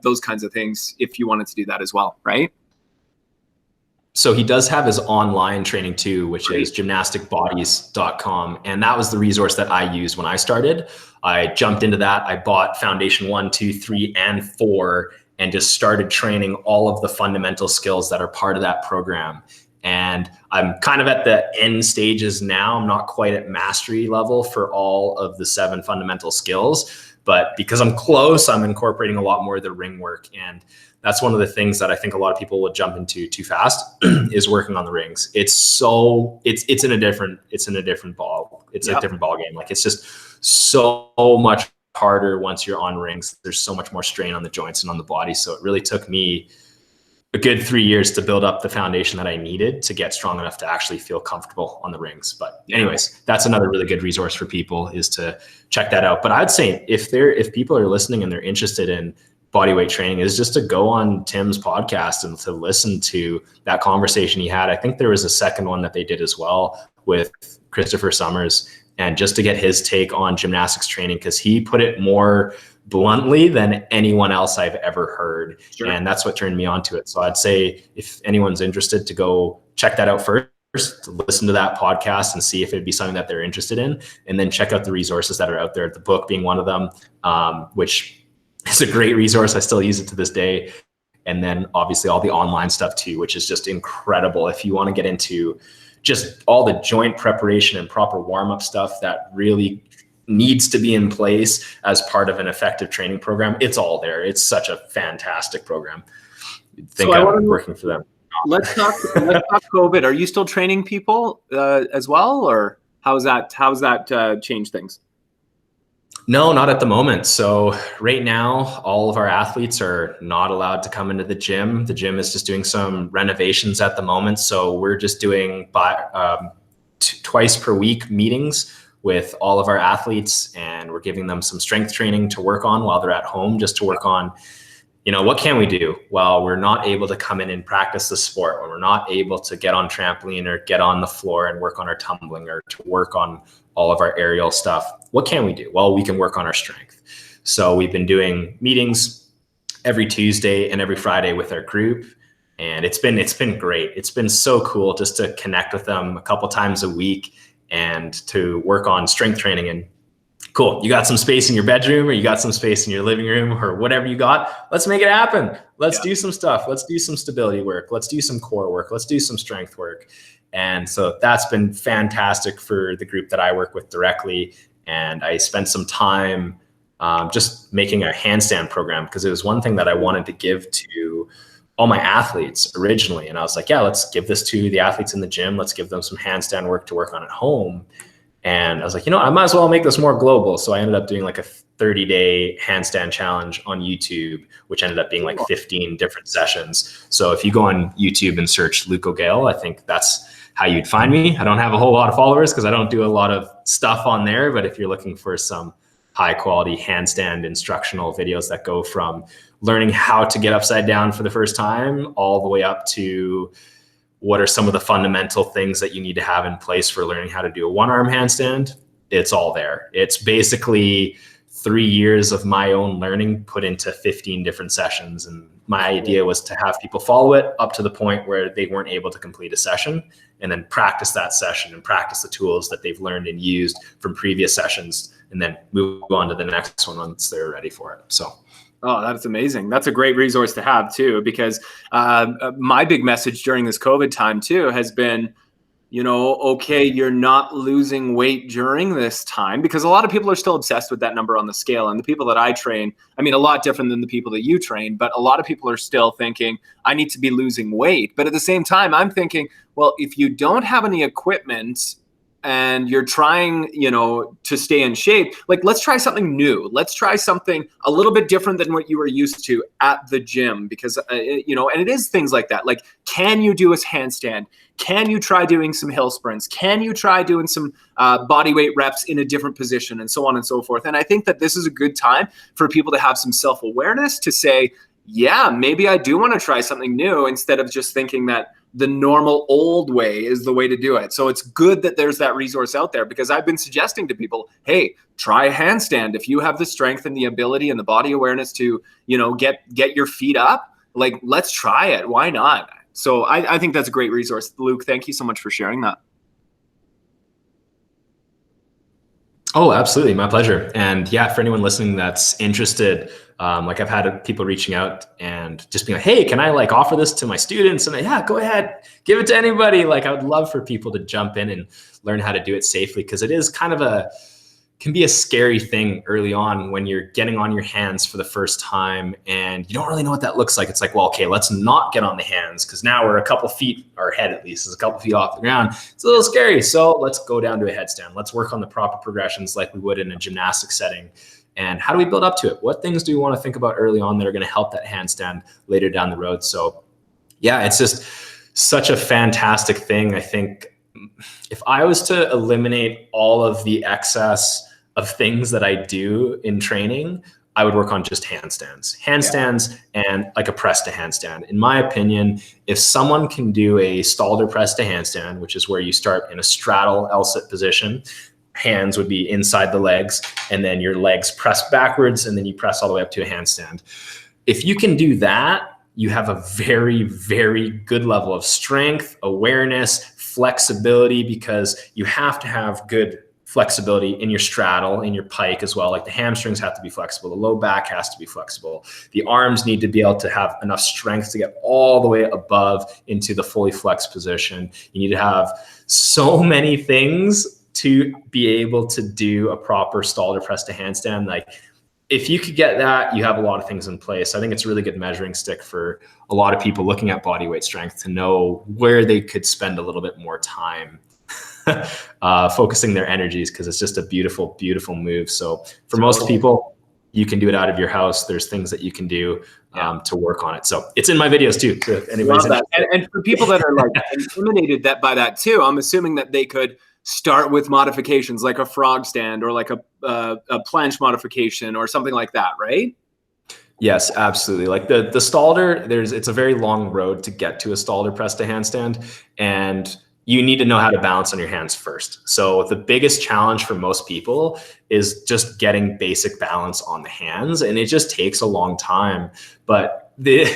those kinds of things, if you wanted to do that as well, right? So he does have his online training too, which is gymnasticbodies.com. And that was the resource that I used when I started. I jumped into that. I bought Foundation 1, 2, 3, and 4, and just started training all of the fundamental skills that are part of that program. And I'm kind of at the end stages now. I'm not quite at mastery level for all of the 7 fundamental skills, but because I'm close, I'm incorporating a lot more of the ring work. And that's one of the things that I think a lot of people will jump into too fast is working on the rings. It's in a different ball. It's a different ball game. Like, it's just so much harder once you're on rings. There's so much more strain on the joints and on the body. So it really took me a good 3 years to build up the foundation that I needed to get strong enough to actually feel comfortable on the rings. But anyways, that's another really good resource for people, is to check that out. But I'd say if people are listening and they're interested in bodyweight training, is just to go on Tim's podcast and to listen to that conversation he had. I think there was a second one that they did as well with Christopher Summers, and just to get his take on gymnastics training, because he put it more bluntly than anyone else I've ever heard. Sure. And that's what turned me on to it. So I'd say if anyone's interested, to go check that out first, to listen to that podcast and see if it'd be something that they're interested in, and then check out the resources that are out there, the book being one of them, which is a great resource. I still use it to this day. And then obviously all the online stuff too, which is just incredible. If you want to get into just all the joint preparation and proper warm-up stuff that really needs to be in place as part of an effective training program, it's all there. It's such a fantastic program. I'm working for them. Let's talk COVID. Are you still training people as well, or how's that changed things? No, not at the moment. So right now, all of our athletes are not allowed to come into the gym. The gym is just doing some renovations at the moment. So we're just doing twice per week meetings with all of our athletes, and we're giving them some strength training to work on while they're at home, just to work on, what can we do while we're not able to come in and practice the sport, when we're not able to get on trampoline or get on the floor and work on our tumbling, or to work on all of our aerial stuff. What can we do? Well, we can work on our strength. So we've been doing meetings every Tuesday and every Friday with our group. And it's been great. It's been so cool just to connect with them a couple times a week and to work on strength training. And cool, you got some space in your bedroom, or you got some space in your living room, or whatever you got, let's make it happen. Let's do some stuff. Let's do some stability work. Let's do some core work. Let's do some strength work. And so that's been fantastic for the group that I work with directly. And I spent some time just making a handstand program, because it was one thing that I wanted to give to all my athletes originally. And I was like, yeah, let's give this to the athletes in the gym. Let's give them some handstand work to work on at home. And I was like, I might as well make this more global. So I ended up doing like a 30-day handstand challenge on YouTube, which ended up being like 15 different sessions. So if you go on YouTube and search Luke O'Gale, I think that's how you'd find me. I don't have a whole lot of followers because I don't do a lot of stuff on there. But if you're looking for some high quality handstand instructional videos that go from learning how to get upside down for the first time all the way up to what are some of the fundamental things that you need to have in place for learning how to do a one-arm handstand, it's all there. It's basically 3 years of my own learning put into 15 different sessions. And my idea was to have people follow it up to the point where they weren't able to complete a session, and then practice that session and practice the tools that they've learned and used from previous sessions, and then move on to the next one once they're ready for it. So. Oh, that's amazing. That's a great resource to have too, because my big message during this COVID time too has been, okay, you're not losing weight during this time, because a lot of people are still obsessed with that number on the scale. And the people that I train, I mean, a lot different than the people that you train, but a lot of people are still thinking, I need to be losing weight. But at the same time, I'm thinking, well, if you don't have any equipment and you're trying, to stay in shape, like, let's try something new. Let's try something a little bit different than what you were used to at the gym, because, and it is things like that. Like, can you do a handstand? Can you try doing some hill sprints? Can you try doing some body weight reps in a different position, and so on and so forth? And I think that this is a good time for people to have some self-awareness to say, yeah, maybe I do want to try something new, instead of just thinking that the normal old way is the way to do it. So it's good that there's that resource out there, because I've been suggesting to people, hey, try a handstand. If you have the strength and the ability and the body awareness to, get your feet up, like, let's try it. Why not? So I think that's a great resource. Luke, thank you so much for sharing that. Oh, absolutely. My pleasure. And yeah, for anyone listening that's interested, like, I've had people reaching out and just being like, hey, can I offer this to my students? And yeah, go ahead, give it to anybody. I would love for people to jump in and learn how to do it safely, because it is kind of can be a scary thing early on when you're getting on your hands for the first time and you don't really know what that looks like. It's like, well, okay, let's not get on the hands, because now we're a couple feet, our head at least is a couple feet off the ground. It's a little scary. So let's go down to a headstand. Let's work on the proper progressions like we would in a gymnastic setting. And how do we build up to it? What things do we want to think about early on that are going to help that handstand later down the road? So yeah, it's just such a fantastic thing. I think if I was to eliminate all of the excess of things that I do in training, I would work on just handstands and like a press to handstand. In my opinion, if someone can do a Stalder press to handstand, which is where you start in a straddle L-sit position, hands would be inside the legs, and then your legs press backwards, and then you press all the way up to a handstand. If you can do that, you have a very, very good level of strength, awareness, flexibility, because you have to have good flexibility in your straddle, in your pike as well. Like, the hamstrings have to be flexible. The low back has to be flexible. The arms need to be able to have enough strength to get all the way above into the fully flexed position. You need to have so many things to be able to do a proper Stalder press to handstand. Like, if you could get that, you have a lot of things in place. I think it's a really good measuring stick for a lot of people looking at body weight strength to know where they could spend a little bit more time focusing their energies, because it's just a beautiful, beautiful move. So for most people, you can do it out of your house. There's things that you can do to work on it. So it's in my videos too. So if anybody's interested. And for people that are intimidated by that too, I'm assuming that they could start with modifications like a frog stand or like a planche modification or something like that, right? Yes, absolutely. Like the Stalder, it's a very long road to get to a Stalder press to handstand, and you need to know how to balance on your hands first. So the biggest challenge for most people is just getting basic balance on the hands, and it just takes a long time. But the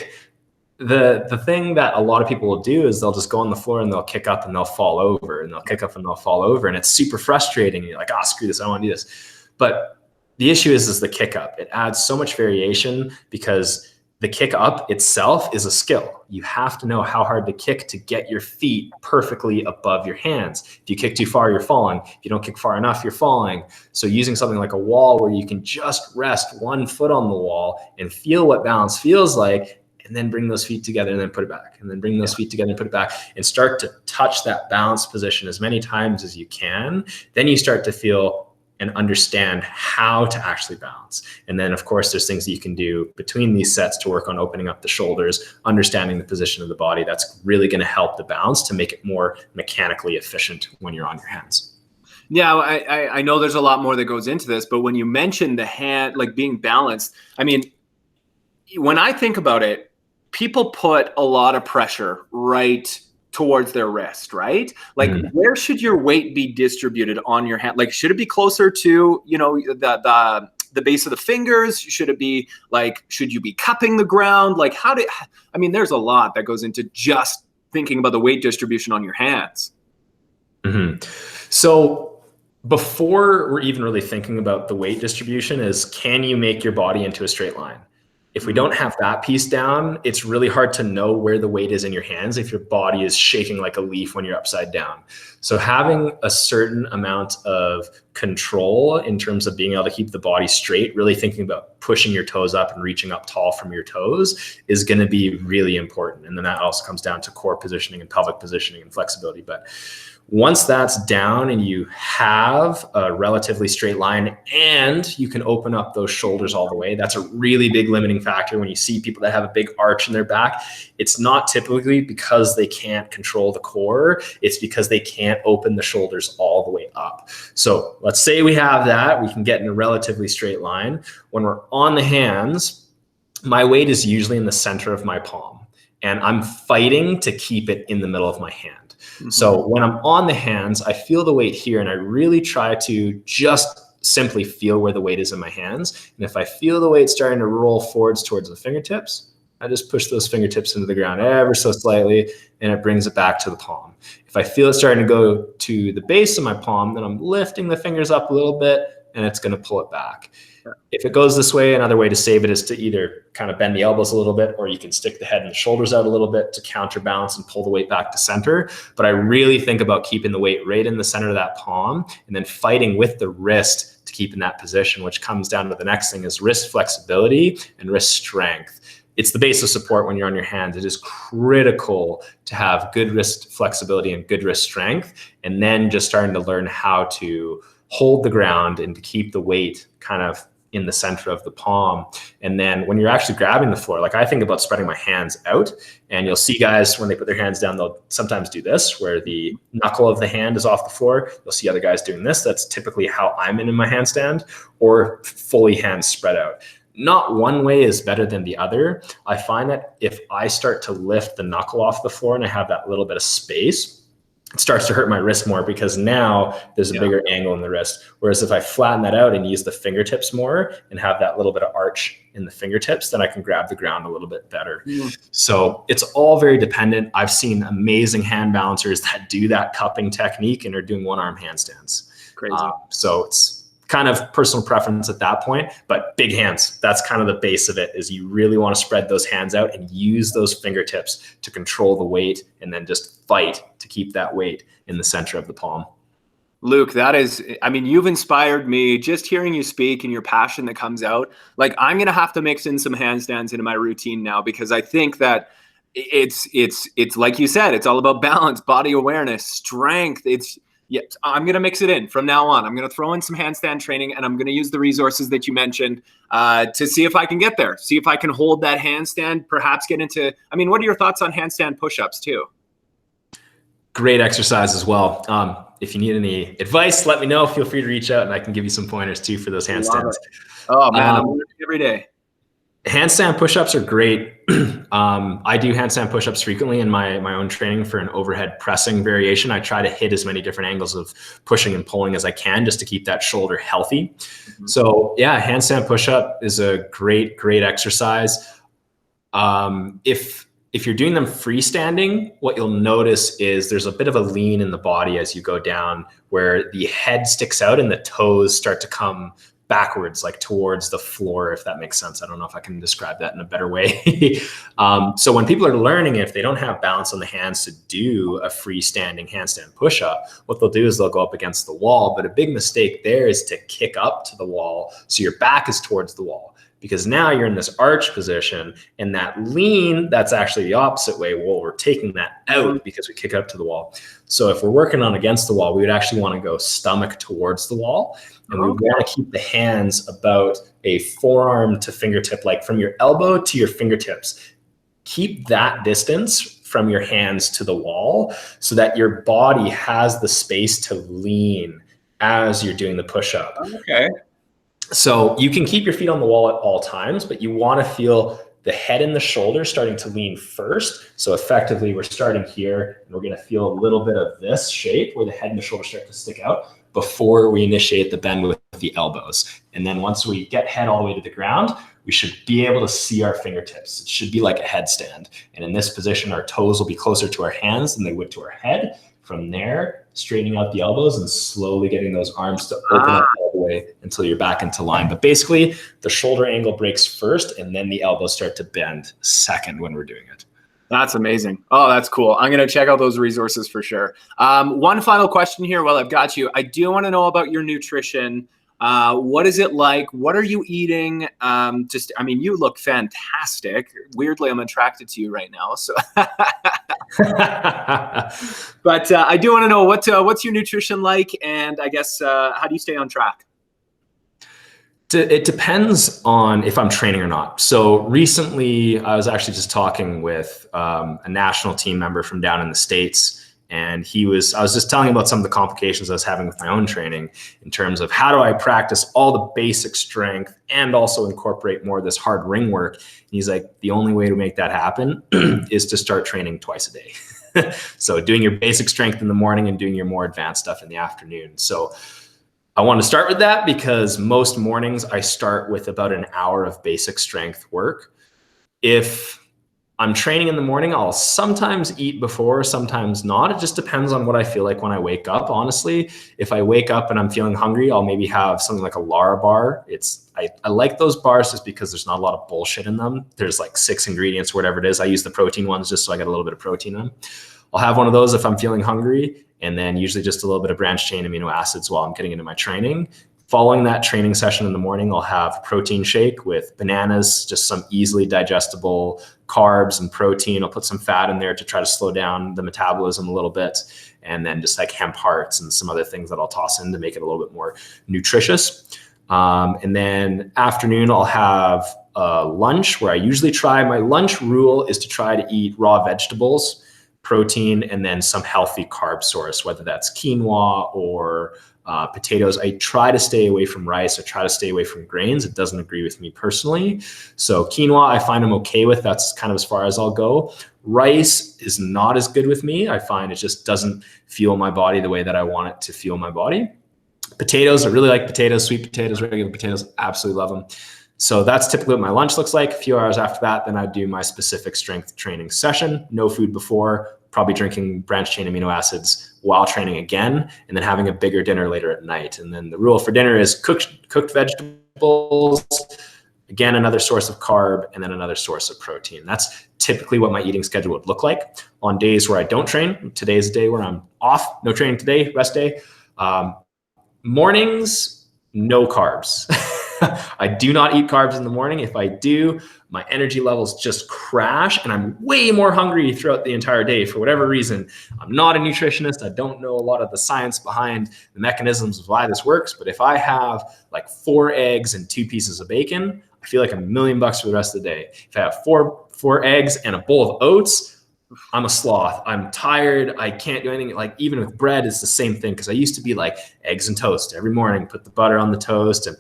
thing that a lot of people will do is they'll just go on the floor and they'll kick up and they'll fall over, and they'll kick up and they'll fall over, and it's super frustrating. You're like, screw this, I don't want to do this. But the issue is the kick up. It adds so much variation, because the kick up itself is a skill. You have to know how hard to kick to get your feet perfectly above your hands. If you kick too far, you're falling. If you don't kick far enough, you're falling. So using something like a wall where you can just rest one foot on the wall and feel what balance feels like, and then bring those feet together and then put it back, and then bring those feet together and put it back, and start to touch that balance position as many times as you can. Then you start to feel and understand how to actually balance. And then of course, there's things that you can do between these sets to work on opening up the shoulders, understanding the position of the body. That's really going to help the balance to make it more mechanically efficient when you're on your hands. Yeah, I know there's a lot more that goes into this, but when you mentioned the hand, like being balanced, I mean, when I think about it, people put a lot of pressure right towards their wrist, right? Like, where should your weight be distributed on your hand? Like, should it be closer to, the the base of the fingers? Should it be like, should you be cupping the ground? Like there's a lot that goes into just thinking about the weight distribution on your hands. Mm-hmm. So before we're even really thinking about the weight distribution is, can you make your body into a straight line? If we don't have that piece down, it's really hard to know where the weight is in your hands if your body is shaking like a leaf when you're upside down. So having a certain amount of control in terms of being able to keep the body straight, really thinking about pushing your toes up and reaching up tall from your toes is going to be really important. And then that also comes down to core positioning and pelvic positioning and flexibility. But once that's down and you have a relatively straight line and you can open up those shoulders all the way, that's a really big limiting factor. When you see people that have a big arch in their back, it's not typically because they can't control the core, it's because they can't open the shoulders all the way up. So let's say we have that, we can get in a relatively straight line. When we're on the hands, my weight is usually in the center of my palm and I'm fighting to keep it in the middle of my hand. So when I'm on the hands, I feel the weight here and I really try to just simply feel where the weight is in my hands. And if I feel the weight starting to roll forwards towards the fingertips, I just push those fingertips into the ground ever so slightly and it brings it back to the palm. If I feel it starting to go to the base of my palm, then I'm lifting the fingers up a little bit and it's going to pull it back. If it goes this way, another way to save it is to either kind of bend the elbows a little bit, or you can stick the head and the shoulders out a little bit to counterbalance and pull the weight back to center. But I really think about keeping the weight right in the center of that palm and then fighting with the wrist to keep in that position, which comes down to the next thing is wrist flexibility and wrist strength. It's the base of support when you're on your hands. It is critical to have good wrist flexibility and good wrist strength, and then just starting to learn how to hold the ground and to keep the weight kind of in the center of the palm. And then when you're actually grabbing the floor, like I think about spreading my hands out, and you'll see guys when they put their hands down, they'll sometimes do this where the knuckle of the hand is off the floor. You'll see other guys doing this. That's typically how I'm in my handstand, or fully hands spread out. Not one way is better than the other. I find that if I start to lift the knuckle off the floor and I have that little bit of space, it starts to hurt my wrist more because now there's a bigger angle in the wrist. Whereas if I flatten that out and use the fingertips more and have that little bit of arch in the fingertips, then I can grab the ground a little bit better. So it's all very dependent. I've seen amazing hand balancers that do that cupping technique and are doing one-arm handstands. Crazy. So it's kind of personal preference at that point, but big hands, that's kind of the base of it, is you really want to spread those hands out and use those fingertips to control the weight and then just fight to keep that weight in the center of the palm. Luke, you've inspired me just hearing you speak and your passion that comes out. Like, I'm going to have to mix in some handstands into my routine now, because I think that it's like you said, it's all about balance, body awareness, strength. I'm going to mix it in from now on. I'm going to throw in some handstand training, and I'm going to use the resources that you mentioned to see if I can get there, see if I can hold that handstand, perhaps get into, what are your thoughts on handstand push-ups too? Great exercise as well. If you need any advice, let me know. Feel free to reach out and I can give you some pointers too for those handstands. Oh man, I'm learning every day. Handstand push-ups are great. I do handstand push-ups frequently in my own training for an overhead pressing variation. I try to hit as many different angles of pushing and pulling as I can just to keep that shoulder healthy. So yeah, handstand push-up is a great exercise. If you're doing them freestanding, what you'll notice is there's a bit of a lean in the body as you go down, where the head sticks out and the toes start to come backwards, like towards the floor, if that makes sense. I don't know if I can describe that in a better way. So when people are learning, if they don't have balance on the hands to do a freestanding handstand push-up, what they'll do is they'll go up against the wall. But a big mistake there is to kick up to the wall so your back is towards the wall, because now you're in this arch position, and that lean, that's actually the opposite way. Well, we're taking that out because we kick up to the wall. So if we're working on against the wall, we would actually want to go stomach towards the wall. And we want to keep the hands about a forearm to fingertip, like from your elbow to your fingertips. Keep that distance from your hands to the wall so that your body has the space to lean as you're doing the push-up. Okay. So you can keep your feet on the wall at all times, but you want to feel the head and the shoulder starting to lean first. So effectively we're starting here and we're going to feel a little bit of this shape where the head and the shoulder start to stick out before we initiate the bend with the elbows. And then once we get head all the way to the ground, we should be able to see our fingertips. It should be like a headstand. And in this position, our toes will be closer to our hands than they would to our head. From there, straightening out the elbows and slowly getting those arms to open up all the way until you're back into line. But basically, the shoulder angle breaks first, and then the elbows start to bend second when we're doing it. That's amazing. Oh, that's cool. I'm going to check out those resources for sure. One final question here while I've got you. I do want to know about your nutrition. What is it like? What are you eating? You look fantastic. Weirdly, I'm attracted to you right now. So, but I do want to know what's your nutrition like, and I guess how do you stay on track? It depends on if I'm training or not. So recently, I was actually just talking with a national team member from down in the States. And I was just telling him about some of the complications I was having with my own training in terms of how do I practice all the basic strength and also incorporate more of this hard ring work. And he's like, the only way to make that happen is to start training twice a day. So doing your basic strength in the morning and doing your more advanced stuff in the afternoon. So I want to start with that because most mornings I start with about an hour of basic strength work. If I'm training in the morning, I'll sometimes eat before, sometimes not. It just depends on what I feel like when I wake up, honestly. If I wake up and I'm feeling hungry, I'll maybe have something like a Lara bar. I like those bars just because there's not a lot of bullshit in them. There's like 6 ingredients or whatever it is. I use the protein ones just so I get a little bit of protein in them. I'll have one of those if I'm feeling hungry, and then usually just a little bit of branched chain amino acids while I'm getting into my training. Following that training session in the morning, I'll have a protein shake with bananas, just some easily digestible carbs and protein. I'll put some fat in there to try to slow down the metabolism a little bit. And then just like hemp hearts and some other things that I'll toss in to make it a little bit more nutritious. And then afternoon, I'll have lunch where I usually my lunch rule is to try to eat raw vegetables, protein, and then some healthy carb source, whether that's quinoa or potatoes. I try to stay away from rice. I try to stay away from grains. It doesn't agree with me personally. So quinoa, I find I'm okay with. That's kind of as far as I'll go. Rice is not as good with me. I find it just doesn't fuel my body the way that I want it to fuel my body. Potatoes, I really like potatoes, sweet potatoes, regular potatoes, absolutely love them. So that's typically what my lunch looks like. A few hours after that, then I do my specific strength training session. No food before, probably drinking branched chain amino acids while training again, and then having a bigger dinner later at night. And then the rule for dinner is cooked vegetables, again, another source of carb, and then another source of protein. That's typically what my eating schedule would look like. On days where I don't train, today's a day where I'm off, no training today, rest day. Mornings, no carbs. I do not eat carbs in the morning. If I do, my energy levels just crash and I'm way more hungry throughout the entire day for whatever reason. I'm not a nutritionist. I don't know a lot of the science behind the mechanisms of why this works. But if I have like 4 eggs and 2 pieces of bacon, I feel like $1 million for the rest of the day. If I have four eggs and a bowl of oats, I'm a sloth. I'm tired. I can't do anything. Like even with bread, it's the same thing. Cause I used to be like eggs and toast every morning, put the butter on the toast and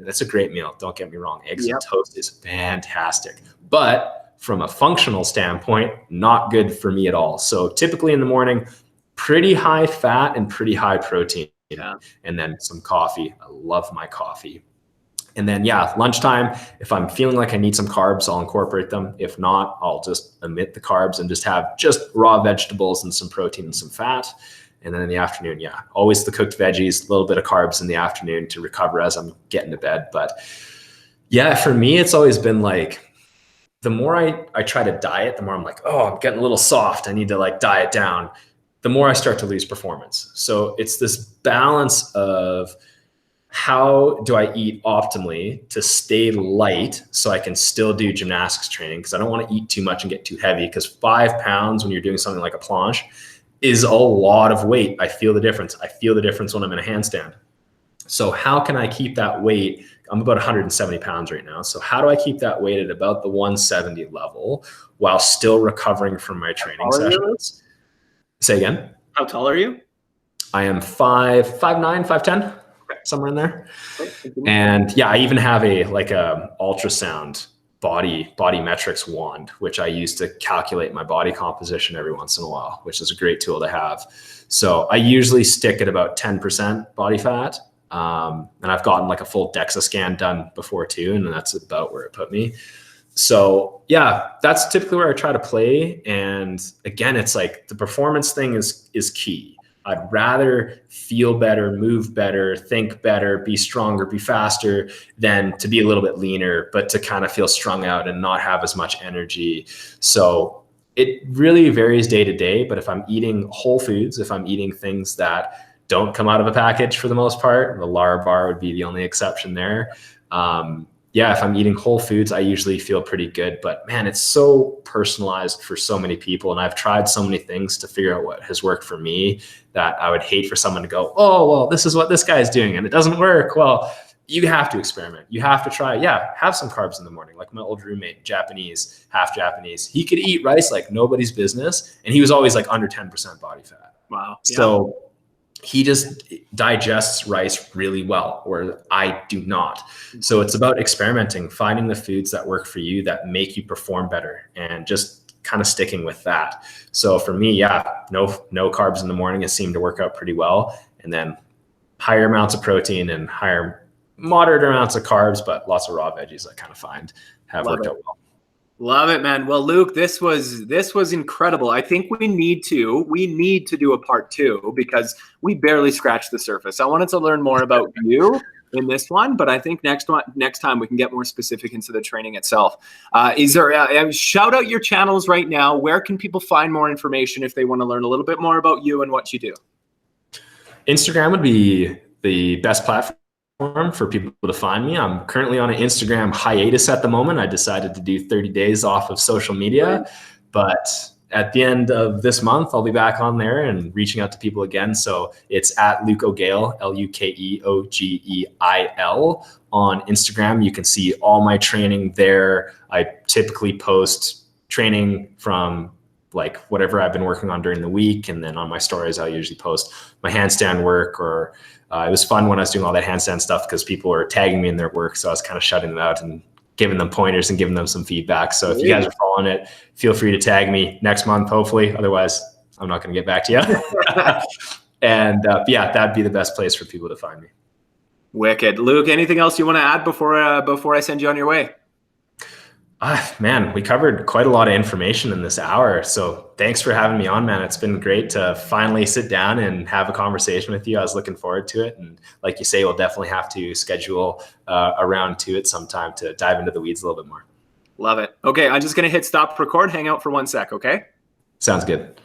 that's a great meal. Don't get me wrong. Eggs and toast is fantastic, but from a functional standpoint, not good for me at all. So typically in the morning, pretty high fat and pretty high protein, and then some coffee. I love my coffee. And then, lunchtime, if I'm feeling like I need some carbs, I'll incorporate them. If not, I'll just omit the carbs and just have just raw vegetables and some protein and some fat. And then in the afternoon, always the cooked veggies, a little bit of carbs in the afternoon to recover as I'm getting to bed. But for me, it's always been like, the more I try to diet, the more I'm like, oh, I'm getting a little soft. I need to like diet down. The more I start to lose performance. So it's this balance of, how do I eat optimally to stay light so I can still do gymnastics training? Because I don't want to eat too much and get too heavy, because 5 pounds when you're doing something like a planche is a lot of weight. I feel the difference. I feel the difference when I'm in a handstand. So how can I keep that weight? I'm about 170 pounds right now. So how do I keep that weight at about the 170 level while still recovering from my training sessions? Say again? How tall are you? I am 5'9", 5'10". Somewhere in there. And I even have a ultrasound body metrics wand, which I use to calculate my body composition every once in a while, which is a great tool to have. So I usually stick at about 10% body fat. And I've gotten like a full DEXA scan done before too. And that's about where it put me. So yeah, that's typically where I try to play. And again, it's like the performance thing is key. I'd rather feel better, move better, think better, be stronger, be faster than to be a little bit leaner, but to kind of feel strung out and not have as much energy. So it really varies day to day. But if I'm eating whole foods, if I'm eating things that don't come out of a package for the most part, the Lara bar would be the only exception there. Yeah, if I'm eating whole foods, I usually feel pretty good. But man, it's so personalized for so many people. And I've tried so many things to figure out what has worked for me that I would hate for someone to go, oh, well, this is what this guy's doing and it doesn't work. Well, you have to experiment. You have to try. Yeah, have some carbs in the morning. Like my old roommate, Japanese, half Japanese. He could eat rice like nobody's business. And he was always like under 10% body fat. Wow. So he just digests rice really well, where I do not. So it's about experimenting, finding the foods that work for you, that make you perform better, and just kind of sticking with that. So for me, yeah, no carbs in the morning has seemed to work out pretty well. And then higher amounts of protein and moderate amounts of carbs, but lots of raw veggies I kind of find have worked out well. Love it, man. Well, Luke, this was incredible. I think we need to do a part 2 because we barely scratched the surface. I wanted to learn more about you in this one, but I think next time we can get more specific into the training itself. Is there shout out your channels right now? Where can people find more information if they want to learn a little bit more about you and what you do? Instagram would be the best platform for people to find me. I'm currently on an Instagram hiatus at the moment. I decided to do 30 days off of social media, but at the end of this month, I'll be back on there and reaching out to people again. So it's at Luke O'Gale, LukeOgeil on Instagram. You can see all my training there. I typically post training from like whatever I've been working on during the week. And then on my stories, I'll usually post my handstand work, or it was fun when I was doing all that handstand stuff because people were tagging me in their work. So I was kind of shutting it out and giving them pointers and giving them some feedback. So if you guys are following it, feel free to tag me next month, hopefully. Otherwise, I'm not going to get back to you. And yeah, that'd be the best place for people to find me. Wicked. Luke, anything else you want to add before I send you on your way? Man, we covered quite a lot of information in this hour. So thanks for having me on, man. It's been great to finally sit down and have a conversation with you. I was looking forward to it. And like you say, we'll definitely have to schedule a round 2 at some time to dive into the weeds a little bit more. Love it. Okay, I'm just going to hit stop record, hang out for 1 sec, okay? Sounds good.